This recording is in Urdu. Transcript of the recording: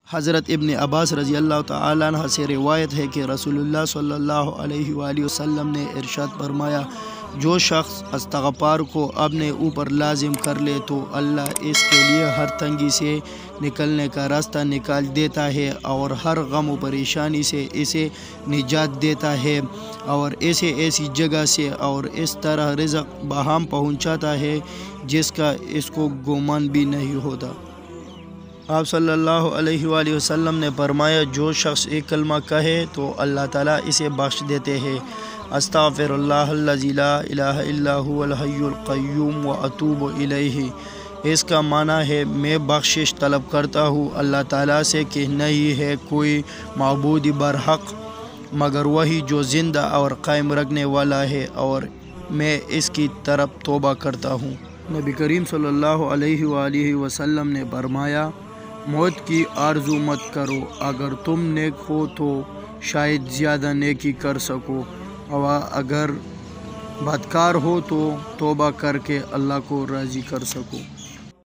حضرت ابن عباس رضی اللہ تعالیٰ عنہ سے روایت ہے کہ رسول اللہ صلی اللہ علیہ وآلہ وسلم نے ارشاد فرمایا، جو شخص استغفار کو اپنے اوپر لازم کر لے تو اللہ اس کے لیے ہر تنگی سے نکلنے کا راستہ نکال دیتا ہے اور ہر غم و پریشانی سے اسے نجات دیتا ہے اور اسے ایسی جگہ سے اور اس طرح رزق بہام پہنچاتا ہے جس کا اس کو گمان بھی نہیں ہوتا۔ آپ صلی اللہ علیہ وآلہ وسلم نے فرمایا، جو شخص ایک کلمہ کہے تو اللہ تعالیٰ اسے بخش دیتے ہیں۔ استغفر اللہ الذی لا الہ الا هو الحی القیوم واتوب الیہ۔ اس کا معنی ہے میں بخشش طلب کرتا ہوں اللہ تعالیٰ سے کہ نہیں ہے کوئی معبود برحق مگر وہی جو زندہ اور قائم رکھنے والا ہے اور میں اس کی طرف توبہ کرتا ہوں۔ نبی کریم صلی اللہ علیہ وآلہ وسلم نے فرمایا، موت کی آرزو مت کرو، اگر تم نیک ہو تو شاید زیادہ نیکی کر سکو اور اگر بدکار ہو تو توبہ کر کے اللہ کو راضی کر سکو۔